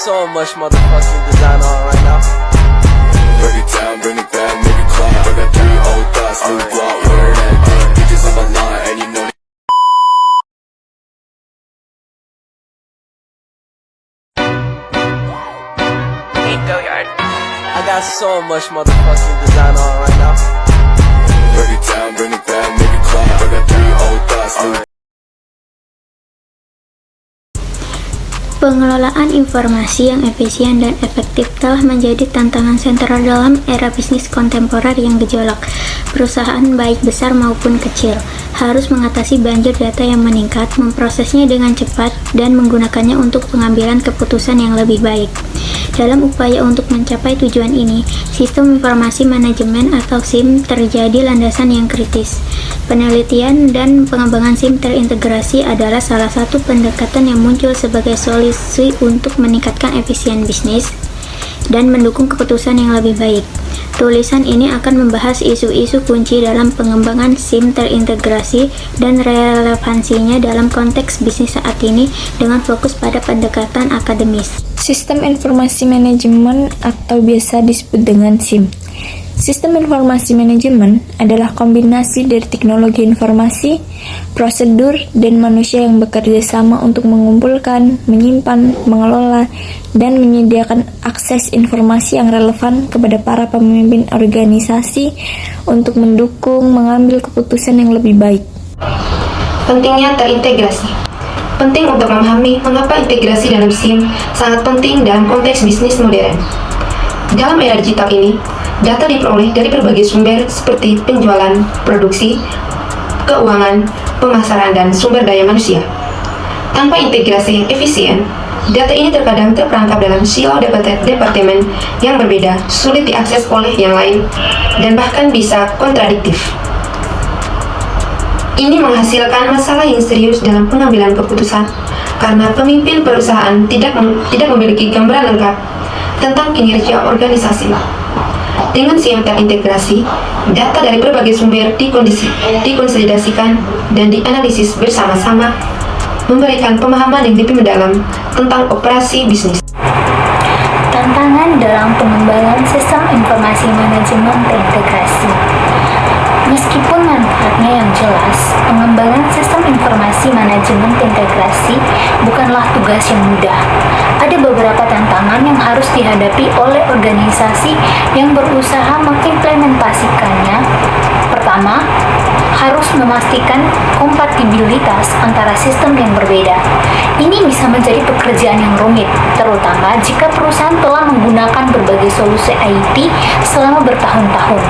so much motherfucking design on right now. Break it down, bring it back, make it clap. I got 3 old thoughts, new block, where that thing. Bitches on my line, and you know I got so much motherfucking design on right now. break it down, bring it back, make it clap. I got 3 old thoughts, new Pengelolaan informasi yang efisien dan efektif telah menjadi tantangan sentral dalam era bisnis kontemporer yang gejolak. Perusahaan baik besar maupun kecil harus mengatasi banjir data yang meningkat, memprosesnya dengan cepat, dan menggunakannya untuk pengambilan keputusan yang lebih baik. Dalam upaya untuk mencapai tujuan ini, sistem informasi manajemen atau SIM terjadi landasan yang kritis. Penelitian dan pengembangan SIM terintegrasi adalah salah satu pendekatan yang muncul sebagai solusi untuk meningkatkan efisien bisnis dan mendukung keputusan yang lebih baik. Tulisan ini akan membahas isu-isu kunci dalam pengembangan SIM terintegrasi dan relevansinya dalam konteks bisnis saat ini dengan fokus pada pendekatan akademis. Sistem Informasi Manajemen atau biasa disebut dengan SIM. Sistem informasi manajemen adalah kombinasi dari teknologi informasi, prosedur, dan manusia yang bekerja sama untuk mengumpulkan, menyimpan, mengelola, dan menyediakan akses informasi yang relevan kepada para pemimpin organisasi untuk mendukung mengambil keputusan yang lebih baik. Pentingnya terintegrasi. Penting untuk memahami mengapa integrasi dalam SIM sangat penting dalam konteks bisnis modern. Dalam era digital ini, data diperoleh dari berbagai sumber seperti penjualan, produksi, keuangan, pemasaran, dan sumber daya manusia. Tanpa integrasi yang efisien, data ini terkadang terperangkap dalam silo departemen yang berbeda, sulit diakses oleh yang lain, dan bahkan bisa kontradiktif. Ini menghasilkan masalah yang serius dalam pengambilan keputusan karena pemimpin perusahaan tidak memiliki gambaran lengkap tentang kinerja organisasi. Dengan SIM terintegrasi, data dari berbagai sumber dikonsolidasikan dan dianalisis bersama-sama, memberikan pemahaman yang lebih mendalam tentang operasi bisnis. Tantangan dalam pengembangan sistem informasi manajemen terintegrasi. Meskipun manfaatnya yang jelas, pengembangan sistem informasi manajemen terintegrasi bukanlah tugas yang mudah. Ada beberapa tantangan yang harus dihadapi oleh organisasi yang berusaha mengimplementasikannya. Pertama, harus memastikan kompatibilitas antara sistem yang berbeda. Ini bisa menjadi pekerjaan yang rumit, terutama jika perusahaan telah menggunakan berbagai solusi IT selama bertahun-tahun.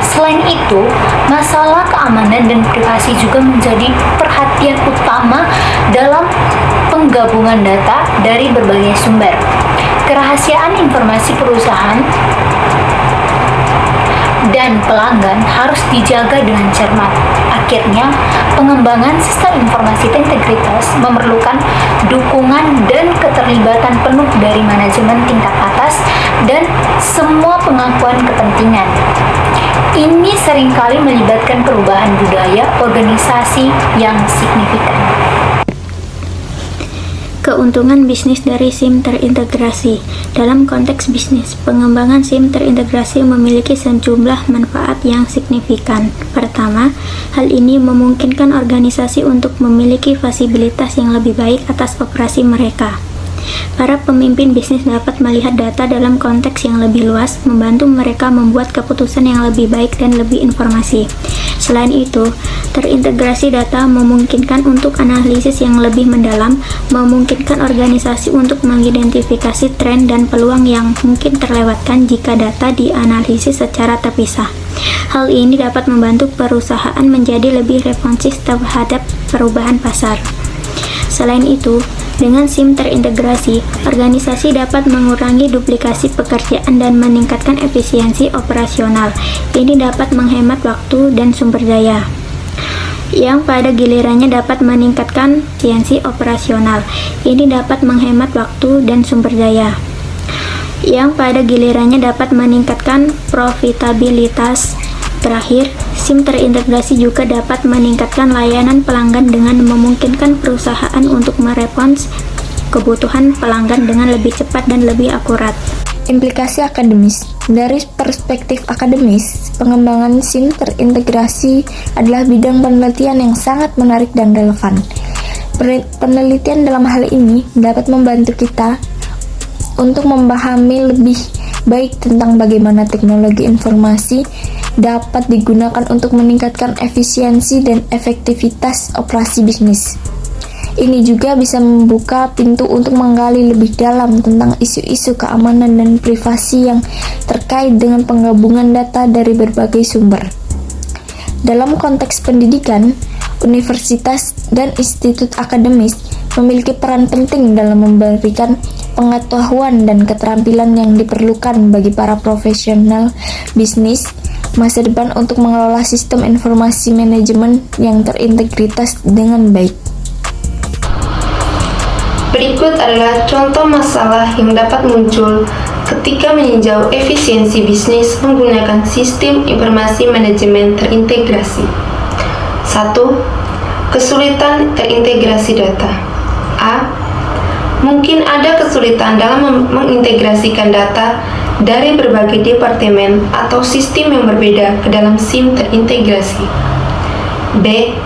Selain itu, masalah keamanan dan privasi juga menjadi perhatian utama dalam penggabungan data dari berbagai sumber. Kerahasiaan informasi perusahaan dan pelanggan harus dijaga dengan cermat. Akhirnya, pengembangan sistem informasi integritas memerlukan dukungan dan keterlibatan penuh dari manajemen tingkat atas dan semua pemangkuan kepentingan. Ini seringkali melibatkan perubahan budaya organisasi yang signifikan. Keuntungan bisnis dari SIM terintegrasi. Dalam konteks bisnis, pengembangan SIM terintegrasi memiliki sejumlah manfaat yang signifikan. Pertama, hal ini memungkinkan organisasi untuk memiliki fasilitas yang lebih baik atas operasi mereka. Para pemimpin bisnis dapat melihat data dalam konteks yang lebih luas, membantu mereka membuat keputusan yang lebih baik dan lebih informasi. Selain itu, terintegrasi data memungkinkan untuk analisis yang lebih mendalam, memungkinkan organisasi untuk mengidentifikasi tren dan peluang yang mungkin terlewatkan jika data dianalisis secara terpisah. Hal ini dapat membantu perusahaan menjadi lebih responsif terhadap perubahan pasar. Selain itu, dengan SIM terintegrasi, organisasi dapat mengurangi duplikasi pekerjaan dan meningkatkan efisiensi operasional. Ini dapat menghemat waktu dan sumber daya, yang pada gilirannya dapat meningkatkan efisiensi operasional. Ini dapat menghemat waktu dan sumber daya, yang pada gilirannya dapat meningkatkan profitabilitas. Terakhir, SIM terintegrasi juga dapat meningkatkan layanan pelanggan dengan memungkinkan perusahaan untuk merespons kebutuhan pelanggan dengan lebih cepat dan lebih akurat. Implikasi akademis. Dari perspektif akademis, pengembangan SIM terintegrasi adalah bidang penelitian yang sangat menarik dan relevan. Penelitian dalam hal ini dapat membantu kita untuk memahami lebih baik tentang bagaimana teknologi informasi dapat digunakan untuk meningkatkan efisiensi dan efektivitas operasi bisnis. Ini juga bisa membuka pintu untuk menggali lebih dalam tentang isu-isu keamanan dan privasi yang terkait dengan penggabungan data dari berbagai sumber. Dalam konteks pendidikan, universitas dan institut akademis memiliki peran penting dalam memberikan pengetahuan dan keterampilan yang diperlukan bagi para profesional bisnis masa depan untuk mengelola sistem informasi manajemen yang terintegritas dengan baik. Berikut adalah contoh masalah yang dapat muncul ketika meninjau efisiensi bisnis menggunakan sistem informasi manajemen terintegrasi. 1. Kesulitan terintegrasi data. A. Mungkin ada kesulitan dalam mengintegrasikan data dari berbagai departemen atau sistem yang berbeda ke dalam SIM terintegrasi. B.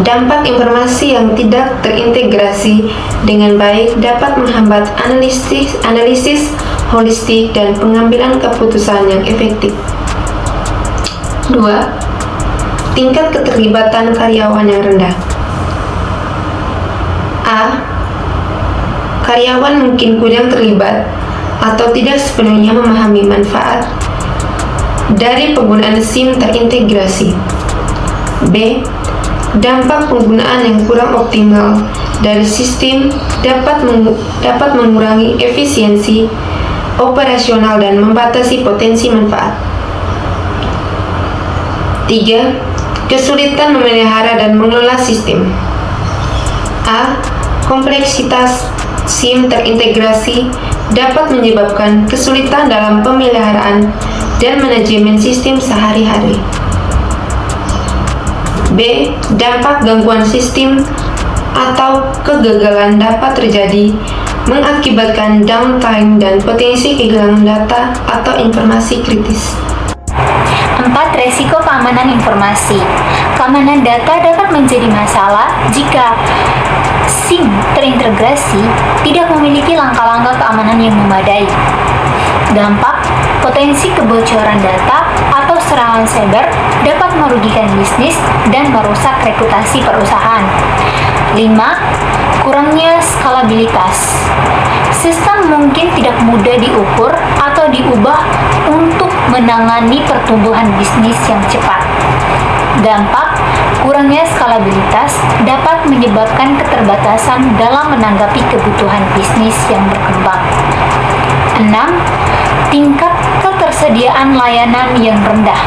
Dampak informasi yang tidak terintegrasi dengan baik dapat menghambat analisis holistik dan pengambilan keputusan yang efektif. 2. Tingkat keterlibatan karyawan yang rendah. A. Karyawan mungkin kurang terlibat atau tidak sepenuhnya memahami manfaat dari penggunaan SIM terintegrasi. B. Dampak penggunaan yang kurang optimal dari sistem dapat mengurangi efisiensi operasional dan membatasi potensi manfaat. 3. Kesulitan memelihara dan mengelola sistem. A. Kompleksitas SIM terintegrasi dapat menyebabkan kesulitan dalam pemeliharaan dan manajemen sistem sehari-hari. B. Dampak gangguan sistem atau kegagalan dapat terjadi mengakibatkan downtime dan potensi kehilangan data atau informasi kritis. 4. Resiko keamanan informasi. Keamanan data dapat menjadi masalah jika SIM terintegrasi tidak memiliki langkah-langkah keamanan yang memadai. Dampak potensi kebocoran data atau serangan cyber dapat merugikan bisnis dan merusak reputasi perusahaan. 5. Kurangnya skalabilitas. Sistem mungkin tidak mudah diukur atau diubah untuk menangani pertumbuhan bisnis yang cepat. Dampak kurangnya skalabilitas dapat menyebabkan keterbatasan dalam menanggapi kebutuhan bisnis yang berkembang. 6. Tingkat ketersediaan layanan yang rendah.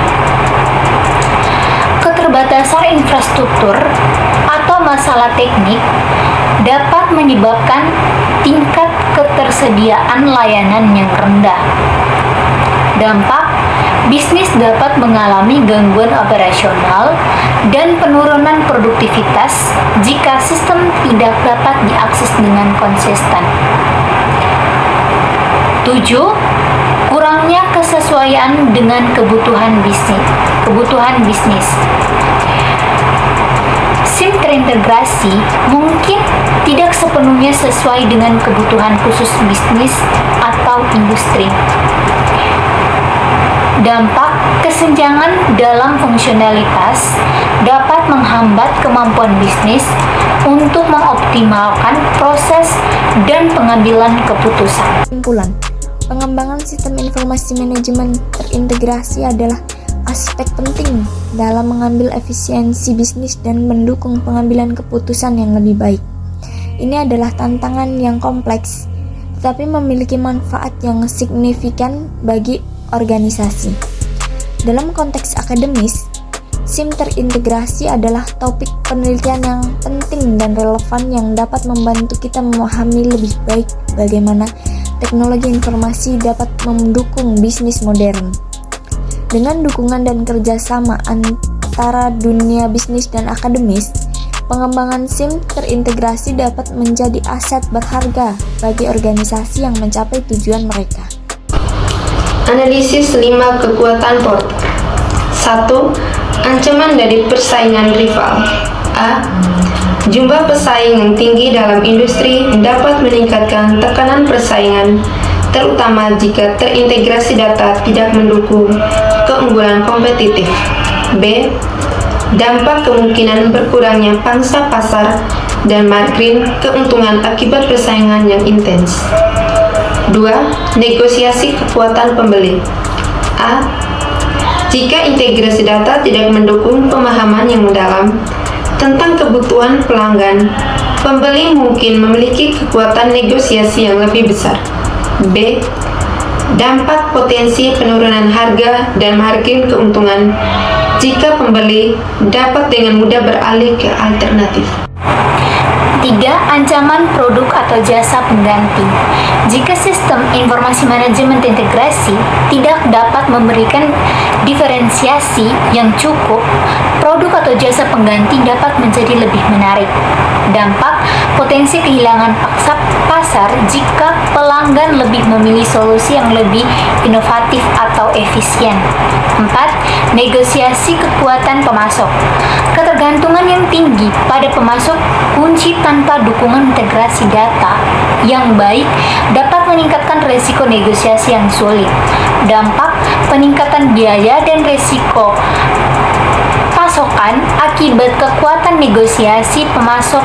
Keterbatasan infrastruktur atau masalah teknik dapat menyebabkan tingkat ketersediaan layanan yang rendah. Dampak, bisnis dapat mengalami gangguan operasional dan penurunan produktivitas jika sistem tidak dapat diakses dengan konsisten. 7. Kurangnya kesesuaian dengan kebutuhan bisnis. SIM terintegrasi mungkin tidak sepenuhnya sesuai dengan kebutuhan khusus bisnis atau industri. Dampak kesenjangan dalam fungsionalitas dapat menghambat kemampuan bisnis untuk mengoptimalkan proses dan pengambilan keputusan. Kesimpulan, pengembangan sistem informasi manajemen terintegrasi adalah aspek penting dalam mengambil efisiensi bisnis dan mendukung pengambilan keputusan yang lebih baik. Ini adalah tantangan yang kompleks, tetapi memiliki manfaat yang signifikan bagi organisasi. Dalam konteks akademis, SIM terintegrasi adalah topik penelitian yang penting dan relevan yang dapat membantu kita memahami lebih baik bagaimana teknologi informasi dapat mendukung bisnis modern. Dengan dukungan dan kerjasama antara dunia bisnis dan akademis, pengembangan SIM terintegrasi dapat menjadi aset berharga bagi organisasi yang mencapai tujuan mereka. Analisis 5 kekuatan porter. 1. Ancaman dari persaingan rival. A. Jumlah pesaing yang tinggi dalam industri dapat meningkatkan tekanan persaingan, terutama jika terintegrasi data tidak mendukung keunggulan kompetitif. B. Dampak kemungkinan berkurangnya pangsa pasar dan margin keuntungan akibat persaingan yang intens. 2. Negosiasi kekuatan pembeli. A. Jika integrasi data tidak mendukung pemahaman yang mendalam tentang kebutuhan pelanggan, pembeli mungkin memiliki kekuatan negosiasi yang lebih besar. B. Dampak potensi penurunan harga dan margin keuntungan jika pembeli dapat dengan mudah beralih ke alternatif. 3. Ancaman produk atau jasa pengganti. Jika sistem informasi manajemen integrasi tidak dapat memberikan diferensiasi yang cukup, produk atau jasa pengganti dapat menjadi lebih menarik. Dampak potensi kehilangan paksa pasar jika pelanggan lebih memilih solusi yang lebih inovatif atau efisien. 4. Negosiasi kekuatan pemasok. Ketergantungan yang tinggi pada pemasok kunci tanpa dukungan integrasi data yang baik dapat meningkatkan resiko negosiasi yang sulit. Dampak peningkatan biaya dan resiko pasokan akibat kekuatan negosiasi pemasok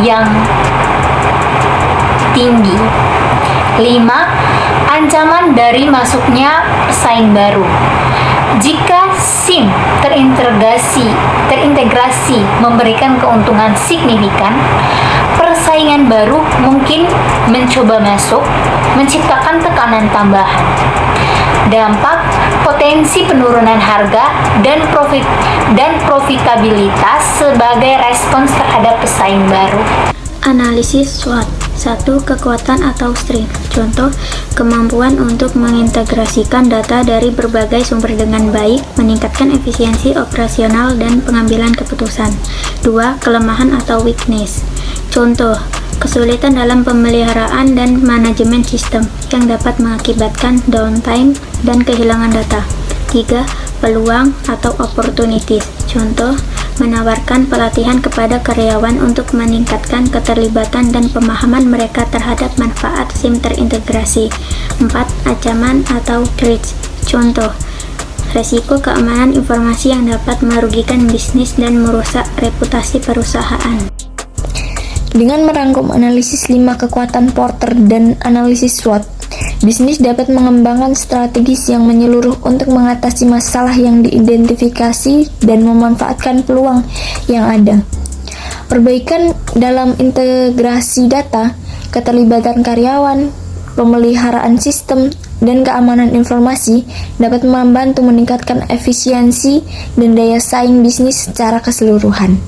yang tinggi. 5. Ancaman dari masuknya pesaing baru. Jika SIM terintegrasi memberikan keuntungan signifikan, persaingan baru mungkin mencoba masuk, menciptakan tekanan tambahan. Dampak potensi penurunan harga dan profitabilitas sebagai respons terhadap pesaing baru. Analisis SWOT. 1. Kekuatan atau strength. Contoh, kemampuan untuk mengintegrasikan data dari berbagai sumber dengan baik, meningkatkan efisiensi operasional dan pengambilan keputusan. 2. Kelemahan atau weakness. Contoh, kesulitan dalam pemeliharaan dan manajemen sistem yang dapat mengakibatkan downtime dan kehilangan data. 3. Peluang atau opportunities. Contoh, menawarkan pelatihan kepada karyawan untuk meningkatkan keterlibatan dan pemahaman mereka terhadap manfaat SIM terintegrasi. 4. Ancaman atau threats. Contoh, resiko keamanan informasi yang dapat merugikan bisnis dan merusak reputasi perusahaan. Dengan merangkum analisis 5 kekuatan Porter dan analisis SWOT, bisnis dapat mengembangkan strategis yang menyeluruh untuk mengatasi masalah yang diidentifikasi dan memanfaatkan peluang yang ada. Perbaikan dalam integrasi data, keterlibatan karyawan, pemeliharaan sistem, dan keamanan informasi dapat membantu meningkatkan efisiensi dan daya saing bisnis secara keseluruhan.